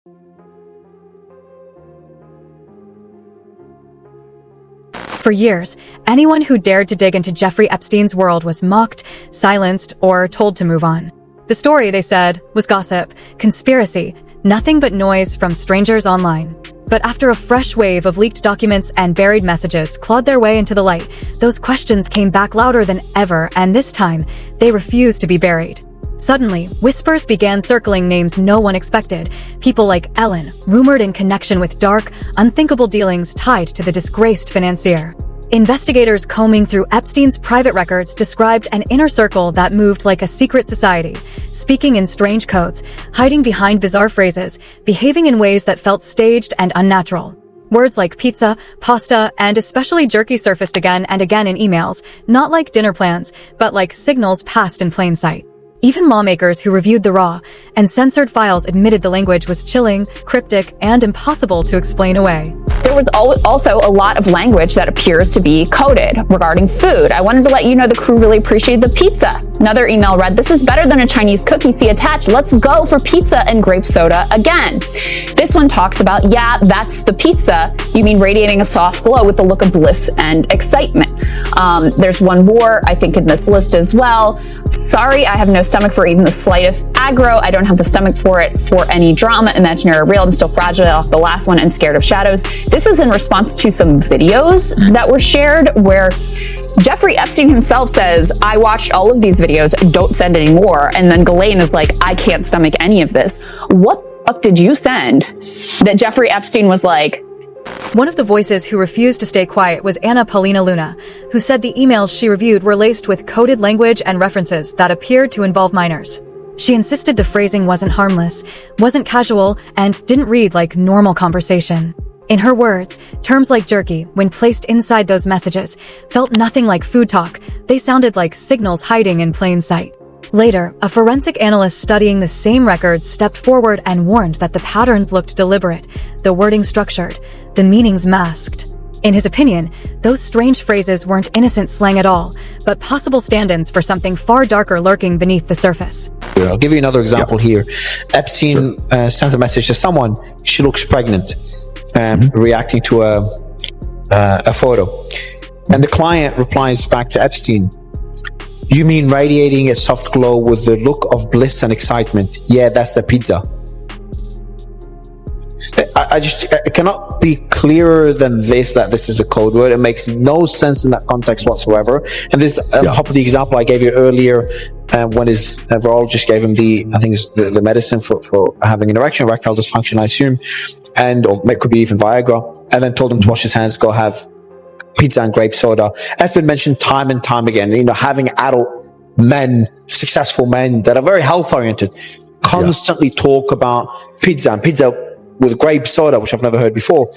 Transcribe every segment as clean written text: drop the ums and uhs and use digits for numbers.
For years, anyone who dared to dig into Jeffrey Epstein's world was mocked, silenced, or told to move on. The story, they said, was gossip, conspiracy, nothing but noise from strangers online. But after a fresh wave of leaked documents and buried messages clawed their way into the light, those questions came back louder than ever, and this time, they refused to be buried. Suddenly, whispers began circling names no one expected. People like Ellen, rumored in connection with dark, unthinkable dealings tied to the disgraced financier. Investigators combing through Epstein's private records described an inner circle that moved like a secret society, speaking in strange codes, hiding behind bizarre phrases, behaving in ways that felt staged and unnatural. Words like pizza, pasta, and especially jerky surfaced again and again in emails, not like dinner plans, but like signals passed in plain sight. Even lawmakers who reviewed the raw and censored files admitted the language was chilling, cryptic, and impossible to explain away. There was also a lot of language that appears to be coded regarding food. I wanted to let you know the crew really appreciated the pizza. Another email read, "This is better than a Chinese cookie, see attached. Let's go for pizza and grape soda again." This one talks about, yeah, that's the pizza. You mean radiating a soft glow with the look of bliss and excitement. There's one more, I think, in this list as well. "Sorry, I have no stomach for even the slightest aggro. I don't have the stomach for it for any drama, imaginary or real. I'm still fragile off the last one and scared of shadows." This is in response to some videos that were shared where Jeffrey Epstein himself says, "I watched all of these videos, don't send any more." And then Ghislaine is like, "I can't stomach any of this." What the fuck did you send that Jeffrey Epstein was like? One of the voices who refused to stay quiet was Anna Paulina Luna, who said the emails she reviewed were laced with coded language and references that appeared to involve minors. She insisted the phrasing wasn't harmless, wasn't casual, and didn't read like normal conversation. In her words, terms like jerky, when placed inside those messages, felt nothing like food talk. They sounded like signals hiding in plain sight. Later, a forensic analyst studying the same records stepped forward and warned that the patterns looked deliberate, the wording structured, the meanings masked. In his opinion, those strange phrases weren't innocent slang at all, but possible stand-ins for something far darker lurking beneath the surface. I'll give you another example here. Epstein sends a message to someone. She looks pregnant, reacting to a photo. And the client replies back to Epstein, "You mean radiating a soft glow with the look of bliss and excitement? Yeah, that's the pizza." I cannot be clearer than this, that this is a code word. It makes no sense in that context whatsoever. And this, on top of the example I gave you earlier, when his virologist gave him the medicine for having an erection, erectile dysfunction, I assume, or it could be even Viagra, and then told him to wash his hands, go have pizza and grape soda. That's been mentioned time and time again. You know, having adult men, successful men that are very health oriented, constantly talk about pizza and pizza with grape soda, which I've never heard before.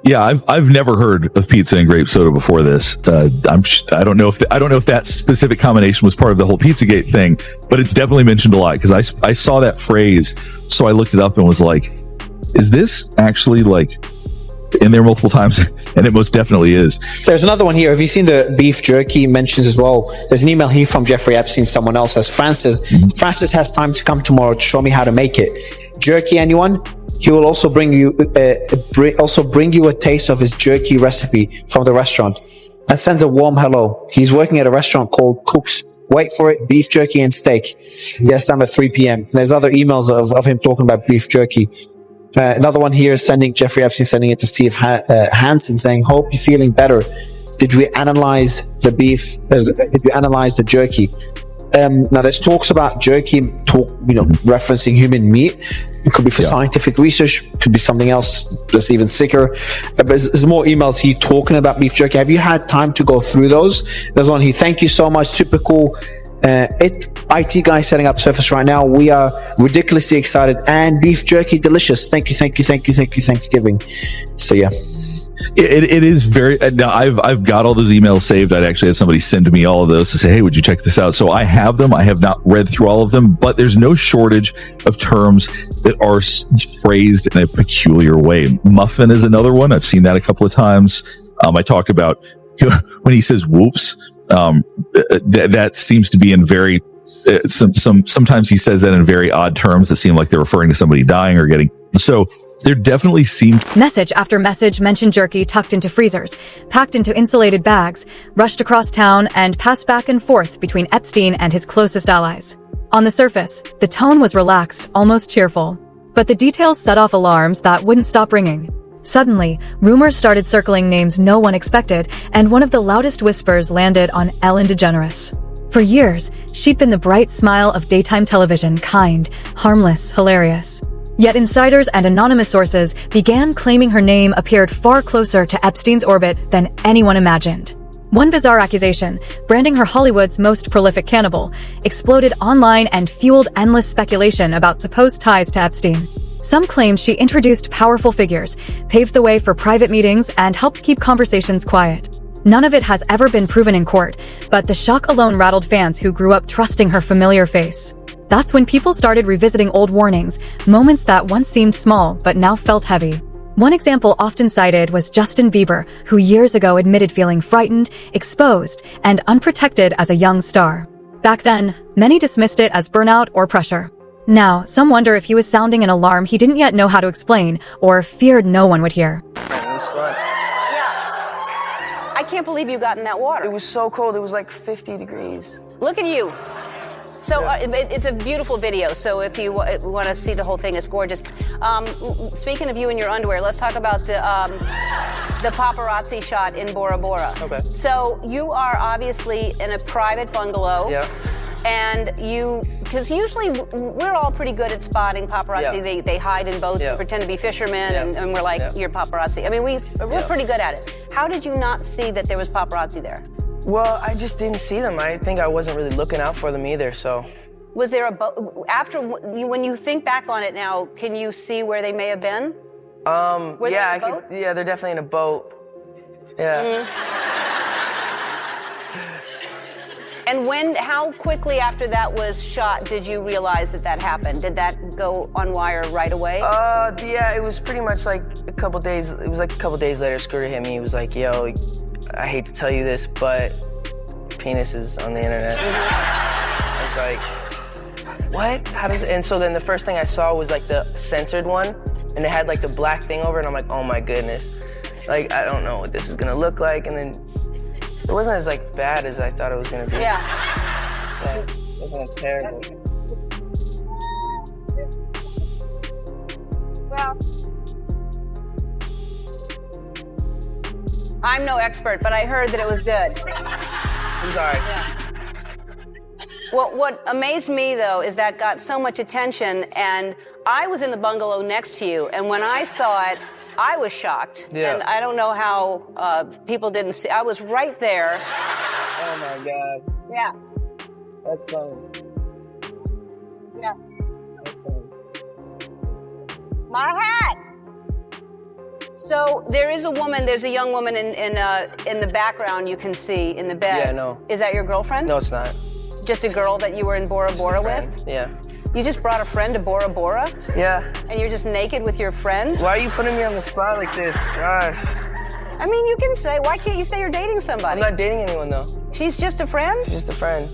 Yeah, I've never heard of pizza and grape soda before this. I don't know if that specific combination was part of the whole Pizzagate thing, but it's definitely mentioned a lot because I saw that phrase, so I looked it up and was like, is this actually like in there multiple times? And it most definitely is. There's another one here. Have you seen the beef jerky mentions as well? There's an email here from Jeffrey Epstein. Someone else says, Francis has time to come tomorrow to show me how to make it. Jerky, anyone? He will also bring you a taste of his jerky recipe from the restaurant and sends a warm hello. He's working at a restaurant called Cook's. Wait for it, beef jerky and steak. Yes, time at 3 p.m. There's other emails of him talking about beef jerky. Another one here, Jeffrey Epstein sending it to Steve Hansen, saying, hope you're feeling better. Did we analyze the beef? Did we analyze the jerky? Now there's talks about jerky, referencing human meat. It could be for scientific research, could be something else that's even sicker. But there's more emails here talking about beef jerky. Have you had time to go through those? There's one here. Thank you so much. Super cool. IT guy setting up Surface right now. We are ridiculously excited, and beef jerky delicious. Thank you, Thanksgiving. So yeah. It is very. Now I've got all those emails saved. I'd actually had somebody send to me all of those to say, hey, would you check this out? So I have them. I have not read through all of them, but there's no shortage of terms that are phrased in a peculiar way. Muffin is another one. I've seen that a couple of times. I talked about when he says whoops. That seems to be in very sometimes he says that in very odd terms that seem like they're referring to somebody dying or getting So there definitely seemed Message after message mentioned jerky tucked into freezers, packed into insulated bags, rushed across town, and passed back and forth between Epstein and his closest allies. On the surface, the tone was relaxed, almost cheerful. But the details set off alarms that wouldn't stop ringing. Suddenly, rumors started circling names no one expected, and one of the loudest whispers landed on Ellen DeGeneres. For years, she'd been the bright smile of daytime television, kind, harmless, hilarious. Yet insiders and anonymous sources began claiming her name appeared far closer to Epstein's orbit than anyone imagined. One bizarre accusation, branding her Hollywood's most prolific cannibal, exploded online and fueled endless speculation about supposed ties to Epstein. Some claimed she introduced powerful figures, paved the way for private meetings, and helped keep conversations quiet. None of it has ever been proven in court, but the shock alone rattled fans who grew up trusting her familiar face. That's when people started revisiting old warnings, moments that once seemed small but now felt heavy. One example often cited was Justin Bieber, who years ago admitted feeling frightened, exposed, and unprotected as a young star. Back then, many dismissed it as burnout or pressure. Now, some wonder if he was sounding an alarm he didn't yet know how to explain, or feared no one would hear. I can't believe you got in that water. It was so cold, it was like 50 degrees. Look at you. So it's a beautiful video, so if you want to see the whole thing, it's gorgeous. Speaking of you in your underwear, let's talk about the paparazzi shot in Bora Bora. Okay. So you are obviously in a private bungalow. Yeah. And because usually we're all pretty good at spotting paparazzi. Yeah. They hide in boats and pretend to be fishermen, and we're like, you're paparazzi. I mean, we're pretty good at it. How did you not see that there was paparazzi there? Well, I just didn't see them. I think I wasn't really looking out for them either, so. Was there a boat, when you think back on it now, can you see where they may have been? Were yeah, they in a boat? yeah, they're definitely in a boat. Yeah. And how quickly after that was shot did you realize that happened? Did that go on wire right away? Yeah, it was pretty much like a couple days. It was like a couple days later, Scooter hit me. He was like, yo, I hate to tell you this, but penis is on the internet. I was like, what? How does it? And so then the first thing I saw was like the censored one, and it had like the black thing over it, and I'm like, oh my goodness. Like, I don't know what this is gonna look like, and then it wasn't as like bad as I thought it was gonna be. Yeah. It wasn't terrible. Well, I'm no expert, but I heard that it was good. I'm sorry. Yeah. Well, what amazed me, though, is that got so much attention, and I was in the bungalow next to you, and when I saw it, I was shocked. Yeah. And I don't know how people didn't see. I was right there. Oh my God. Yeah. That's funny. Yeah. That's funny. My hat! So there's a young woman in the background you can see in the bed. Yeah, I know. Is that your girlfriend? No, it's not. Just a girl that you were in Bora Bora with? Yeah. You just brought a friend to Bora Bora? Yeah. And you're just naked with your friend? Why are you putting me on the spot like this? Gosh. I mean, you can say, why can't you say you're dating somebody? I'm not dating anyone though. She's just a friend? She's just a friend.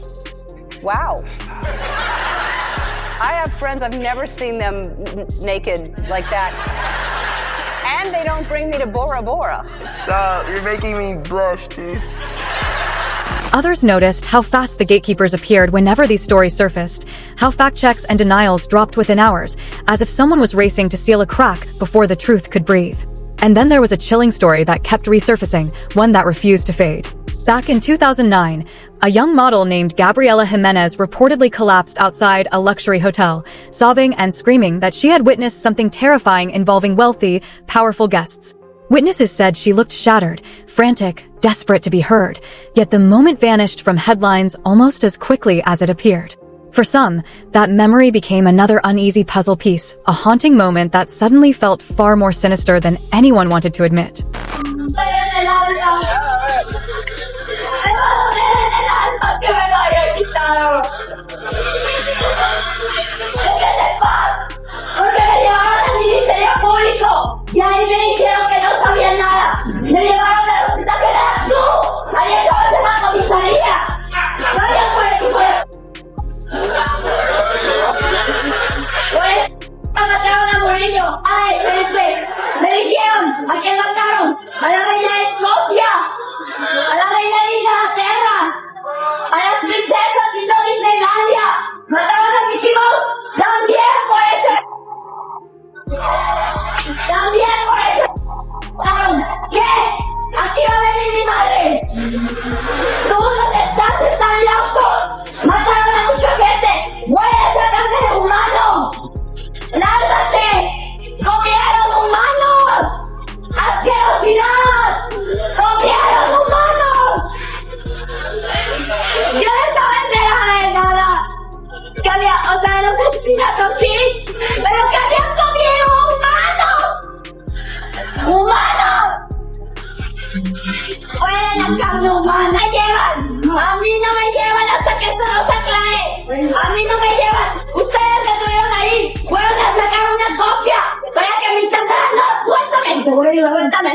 Wow. I have friends, I've never seen them naked like that. And they don't bring me to Bora Bora. Stop, you're making me blush, dude. Others noticed how fast the gatekeepers appeared whenever these stories surfaced, how fact checks and denials dropped within hours, as if someone was racing to seal a crack before the truth could breathe. And then there was a chilling story that kept resurfacing, one that refused to fade. Back in 2009, a young model named Gabriela Jimenez reportedly collapsed outside a luxury hotel, sobbing and screaming that she had witnessed something terrifying involving wealthy, powerful guests. Witnesses said she looked shattered, frantic, desperate to be heard, yet the moment vanished from headlines almost as quickly as it appeared. For some, that memory became another uneasy puzzle piece, a haunting moment that suddenly felt far more sinister than anyone wanted to admit. Y ahí me dijeron que no sabían nada. Me llevaron al hospital que eras tú. Había acabado de la comisaría. No había mataron a Murillo. ¿A quién mataron? A la reina de Escocia, a la reina de Inglaterra, a las princesas y no Disneylandia. Mataron a mis hijos también por ese. También por ese. ¿Qué? Aquí va a venir mi madre. Tú dónde estás, están locos. Mataron a mucha gente. Huele a esa carne de humano. ¡Lárgate! ¡Comieron humanos! ¡Asquerosidad! ¡Comieron humanos! Yo no estaba enterada de nada. Que había, o sea, los asesinatos sí, pero que habían comido humanos. ¡Humanos! Huelen a carne humana. Me llevan. A mí no me llevan hasta que esto no se aclare. A mí no me llevan. Ustedes me estuvieron ahí. Fueron a sacar una copia para que me intentaran. No, suéltame. Suéltame.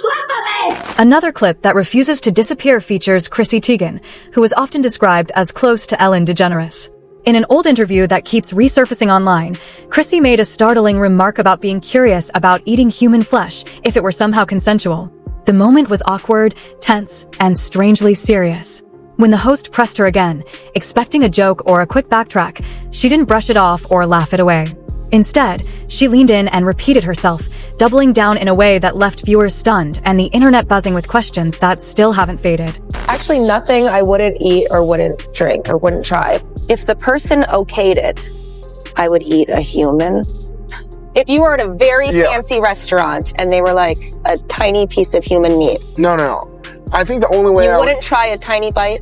Suéltame. Another clip that refuses to disappear features Chrissy Teigen, who is often described as close to Ellen DeGeneres. In an old interview that keeps resurfacing online, Chrissy made a startling remark about being curious about eating human flesh if it were somehow consensual. The moment was awkward, tense, and strangely serious. When the host pressed her again, expecting a joke or a quick backtrack, she didn't brush it off or laugh it away. Instead, she leaned in and repeated herself, doubling down in a way that left viewers stunned and the internet buzzing with questions that still haven't faded. Actually, nothing I wouldn't eat or wouldn't drink or wouldn't try. If the person okayed it, I would eat a human. If you were at a very fancy restaurant and they were like a tiny piece of human meat. No. I think the only way you wouldn't try a tiny bite?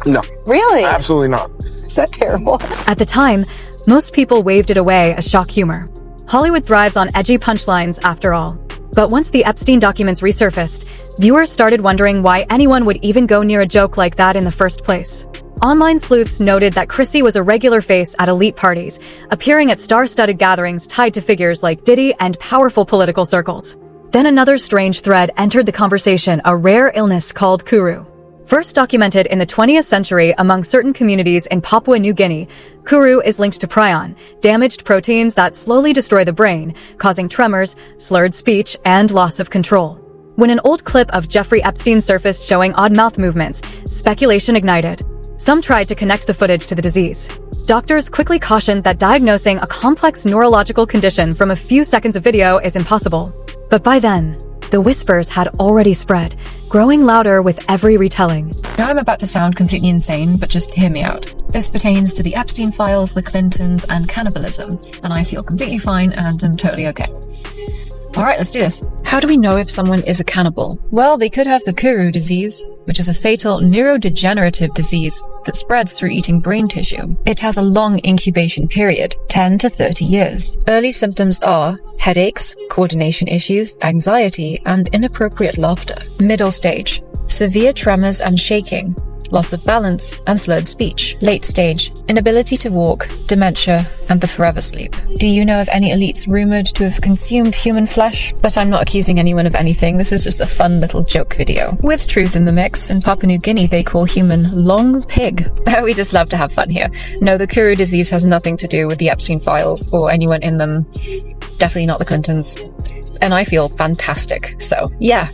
No. Really? Absolutely not. Is that terrible? At the time, most people waved it away as shock humor. Hollywood thrives on edgy punchlines after all. But once the Epstein documents resurfaced, viewers started wondering why anyone would even go near a joke like that in the first place. Online sleuths noted that Chrissy was a regular face at elite parties, appearing at star-studded gatherings tied to figures like Diddy and powerful political circles. Then another strange thread entered the conversation, a rare illness called kuru. First documented in the 20th century among certain communities in Papua New Guinea, kuru is linked to prion, damaged proteins that slowly destroy the brain, causing tremors, slurred speech, and loss of control. When an old clip of Jeffrey Epstein surfaced showing odd mouth movements, speculation ignited. Some tried to connect the footage to the disease. Doctors quickly cautioned that diagnosing a complex neurological condition from a few seconds of video is impossible. But by then, the whispers had already spread, growing louder with every retelling. Now I'm about to sound completely insane, but just hear me out. This pertains to the Epstein files, the Clintons, and cannibalism, and I feel completely fine and am totally okay. Alright, let's do this. How do we know if someone is a cannibal? Well, they could have the kuru disease, which is a fatal neurodegenerative disease that spreads through eating brain tissue. It has a long incubation period, 10 to 30 years. Early symptoms are headaches, coordination issues, anxiety, and inappropriate laughter. Middle stage, severe tremors and shaking, loss of balance, and slurred speech. Late stage, inability to walk, dementia, and the forever sleep. Do you know of any elites rumored to have consumed human flesh? But I'm not accusing anyone of anything, this is just a fun little joke video. With truth in the mix, in Papua New Guinea they call human long pig. We just love to have fun here. No, the kuru disease has nothing to do with the Epstein files or anyone in them. Definitely not the Clintons. And I feel fantastic, so yeah.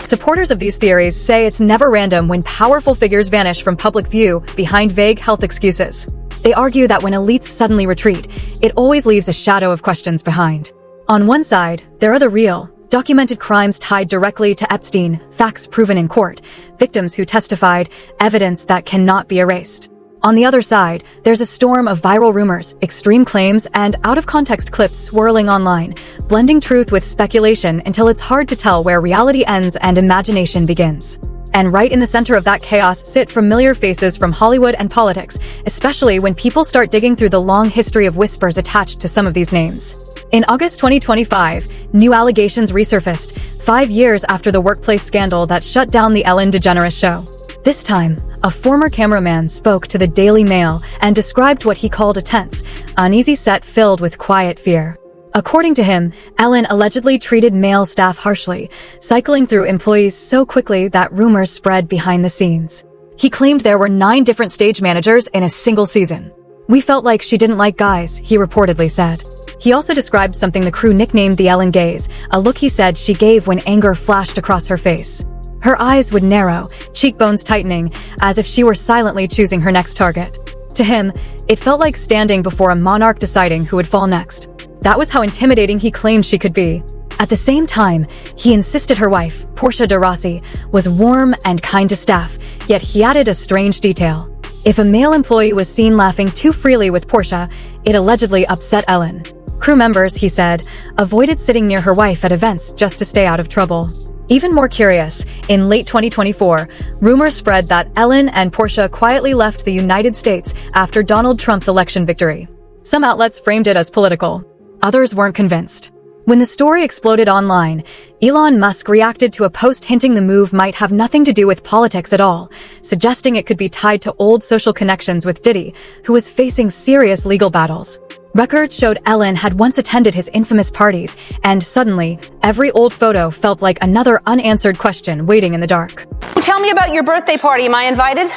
Supporters of these theories say it's never random when powerful figures vanish from public view behind vague health excuses. They argue that when elites suddenly retreat, it always leaves a shadow of questions behind. On one side, there are the real, documented crimes tied directly to Epstein, facts proven in court, victims who testified, evidence that cannot be erased. On the other side, there's a storm of viral rumors, extreme claims, and out-of-context clips swirling online, blending truth with speculation until it's hard to tell where reality ends and imagination begins. And right in the center of that chaos sit familiar faces from Hollywood and politics, especially when people start digging through the long history of whispers attached to some of these names. In August 2025, new allegations resurfaced, 5 years after the workplace scandal that shut down the Ellen DeGeneres show. This time, a former cameraman spoke to the Daily Mail and described what he called a tense, uneasy set filled with quiet fear. According to him, Ellen allegedly treated male staff harshly, cycling through employees so quickly that rumors spread behind the scenes. He claimed there were 9 different stage managers in a single season. "We felt like she didn't like guys," he reportedly said. He also described something the crew nicknamed the Ellen gaze, a look he said she gave when anger flashed across her face. Her eyes would narrow, cheekbones tightening, as if she were silently choosing her next target. To him, it felt like standing before a monarch deciding who would fall next. That was how intimidating he claimed she could be. At the same time, he insisted her wife, Portia de Rossi, was warm and kind to staff, yet he added a strange detail. If a male employee was seen laughing too freely with Portia, it allegedly upset Ellen. Crew members, he said, avoided sitting near her wife at events just to stay out of trouble. Even more curious, in late 2024, rumors spread that Ellen and Portia quietly left the United States after Donald Trump's election victory. Some outlets framed it as political. Others weren't convinced. When the story exploded online, Elon Musk reacted to a post hinting the move might have nothing to do with politics at all, suggesting it could be tied to old social connections with Diddy, who was facing serious legal battles. Records showed Ellen had once attended his infamous parties, and suddenly, every old photo felt like another unanswered question waiting in the dark. Tell me about your birthday party. Am I invited?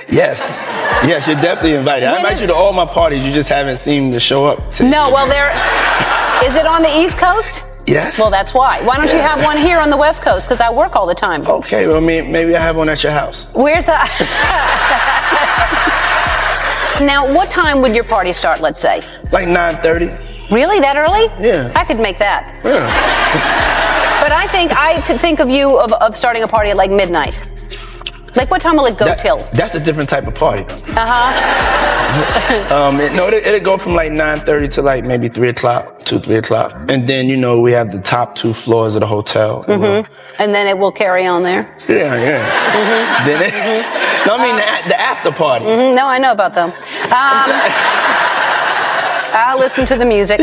Yes. Yes, you're definitely invited. I invite you to all my parties. You just haven't seemed to show up. No, well, is it on the East Coast? Yes. Well, that's why. Why don't you have one here on the West Coast? Because I work all the time. Okay, well, maybe I have one at your house. Where's that? Now, what time would your party start, let's say? Like 9:30. Really? That early? Yeah. I could make that. Yeah. But I could think of you of starting a party at like midnight. Like, what time will it go till? That's a different type of party. Uh-huh. It'll go from like 9:30 to like maybe 3 o'clock, 3 o'clock. And then, we have the top 2 floors of the hotel. Mm-hmm. And then it will carry on there? Yeah. Mm-hmm. Then the after party. Mm-hmm. No, I know about them. I'll listen to the music.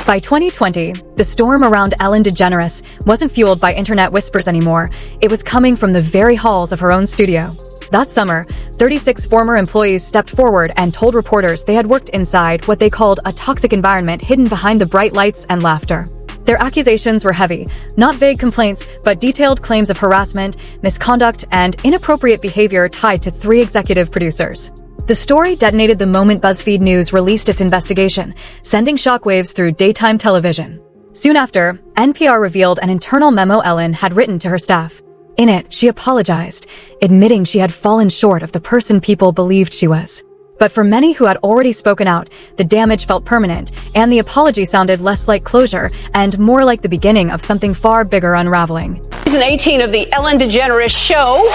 By 2020, the storm around Ellen DeGeneres wasn't fueled by internet whispers anymore. It was coming from the very halls of her own studio. That summer, 36 former employees stepped forward and told reporters they had worked inside what they called a toxic environment hidden behind the bright lights and laughter. Their accusations were heavy, not vague complaints, but detailed claims of harassment, misconduct, and inappropriate behavior tied to 3 executive producers. The story detonated the moment BuzzFeed News released its investigation, sending shockwaves through daytime television. Soon after, NPR revealed an internal memo Ellen had written to her staff. In it, she apologized, admitting she had fallen short of the person people believed she was. But for many who had already spoken out, the damage felt permanent, and the apology sounded less like closure and more like the beginning of something far bigger unraveling. Season 18 of the Ellen DeGeneres Show.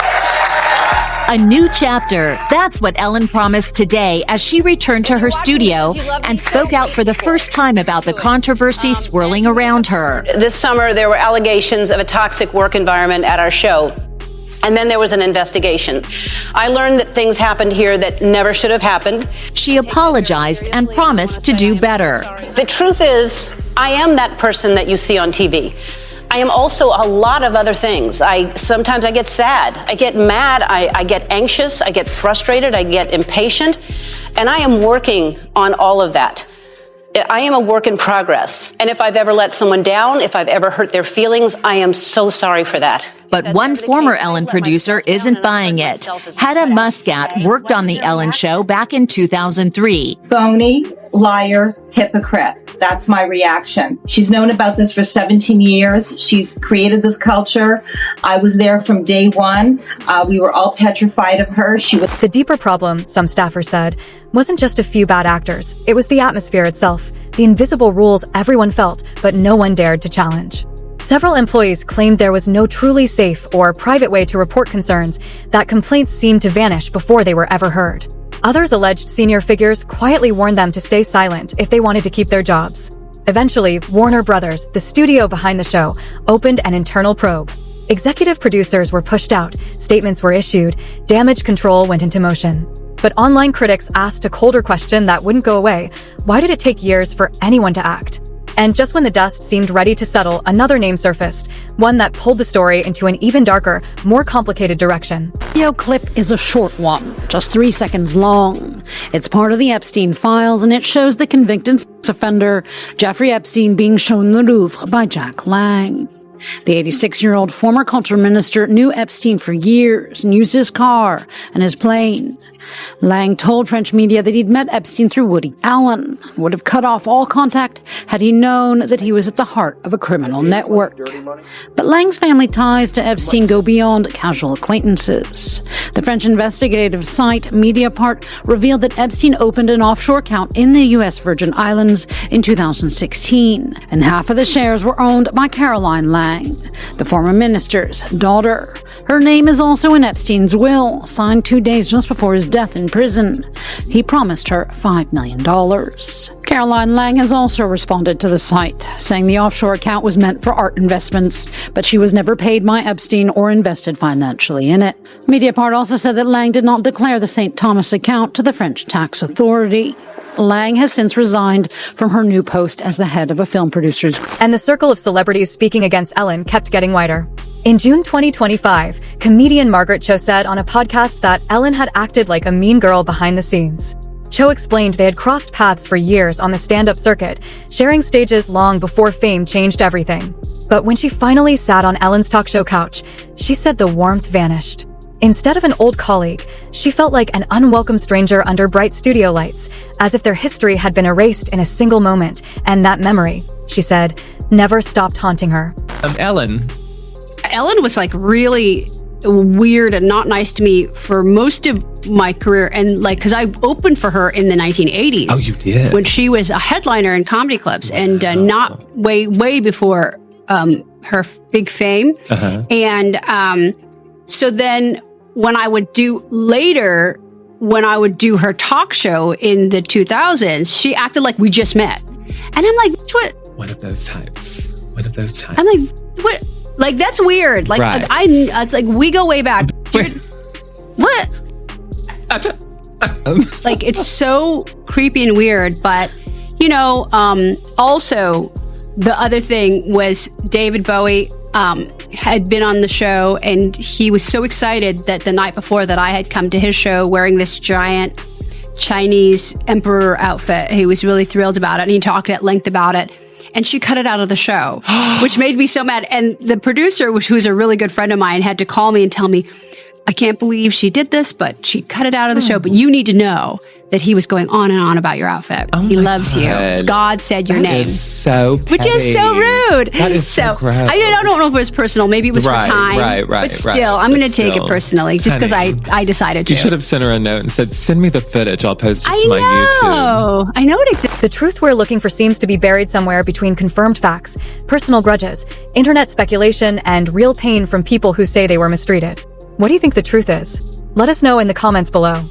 A new chapter. That's what Ellen promised today as she returned to her studio and spoke out for the first time about the controversy swirling around her. This summer, there were allegations of a toxic work environment at our show. And then there was an investigation. I learned that things happened here that never should have happened. She apologized and promised to do better. The truth is, I am that person that you see on TV. I am also a lot of other things. Sometimes I get sad, I get mad, I get anxious, I get frustrated, I get impatient, and I am working on all of that. I am a work in progress. And if I've ever let someone down, if I've ever hurt their feelings, I am so sorry for that. But one former Ellen producer isn't buying it. Hedda Muscat worked on The Ellen Show back in 2003. Phony, liar, hypocrite. That's my reaction. She's known about this for 17 years. She's created this culture. I was there from day one. We were all petrified of her. The deeper problem, some staffers said, wasn't just a few bad actors. It was the atmosphere itself, the invisible rules everyone felt, but no one dared to challenge. Several employees claimed there was no truly safe or private way to report concerns, that complaints seemed to vanish before they were ever heard. Others alleged senior figures quietly warned them to stay silent if they wanted to keep their jobs. Eventually, Warner Brothers, the studio behind the show, opened an internal probe. Executive producers were pushed out, statements were issued, damage control went into motion. But online critics asked a colder question that wouldn't go away. Why did it take years for anyone to act? And just when the dust seemed ready to settle, another name surfaced, one that pulled the story into an even darker, more complicated direction. The video clip is a short one, just 3 seconds long. It's part of the Epstein files, and it shows the convicted sex offender Jeffrey Epstein being shown the Louvre by Jack Lang. The 86-year-old former culture minister knew Epstein for years and used his car and his plane. Lang told French media that he'd met Epstein through Woody Allen, would have cut off all contact had he known that he was at the heart of a criminal network. But Lang's family ties to Epstein go beyond casual acquaintances. The French investigative site Mediapart revealed that Epstein opened an offshore account in the U.S. Virgin Islands in 2016, and half of the shares were owned by Caroline Lang, the former minister's daughter. Her name is also in Epstein's will, signed 2 days just before his death in prison. He promised her $5 million. Caroline Lang has also responded to the site, saying the offshore account was meant for art investments, but she was never paid by Epstein or invested financially in it. Mediapart also said that Lang did not declare the St. Thomas account to the French tax authority. Lang has since resigned from her new post as the head of a film producers. And the circle of celebrities speaking against Ellen kept getting wider. In June 2025, comedian Margaret Cho said on a podcast that Ellen had acted like a mean girl behind the scenes. Cho explained they had crossed paths for years on the stand-up circuit, sharing stages long before fame changed everything. But when she finally sat on Ellen's talk show couch, she said the warmth vanished. Instead of an old colleague, she felt like an unwelcome stranger under bright studio lights, as if their history had been erased in a single moment, and that memory, she said, never stopped haunting her. Ellen was like really weird and not nice to me for most of my career, and like because I opened for her in the 1980s. Oh, you did? When she was a headliner in comedy clubs, and not way before her big fame. And so then when I would do her talk show in the 2000s, she acted like we just met, and I'm like, what? One of those times. I'm like, what? Like, that's weird. Like, Right. it's like, we go way back. What? Like, it's so creepy and weird. But, also, the other thing was David Bowie had been on the show, and he was so excited that the night before that I had come to his show wearing this giant Chinese emperor outfit. He was really thrilled about it, and he talked at length about it. And she cut it out of the show, which made me so mad. And the producer, who's a really good friend of mine, had to call me and tell me, I can't believe she did this, but she cut it out of the show. But you need to know that he was going on and on about your outfit. He loves you. God said your name. So petty. Which is so rude. That is so gross. I don't know if it was personal. Maybe it was for time. Right. But still, I'm going to take it personally just because I decided to. You should have sent her a note and said, send me the footage. I'll post it to my YouTube. I know it exists. The truth we're looking for seems to be buried somewhere between confirmed facts, personal grudges, internet speculation, and real pain from people who say they were mistreated. What do you think the truth is? Let us know in the comments below.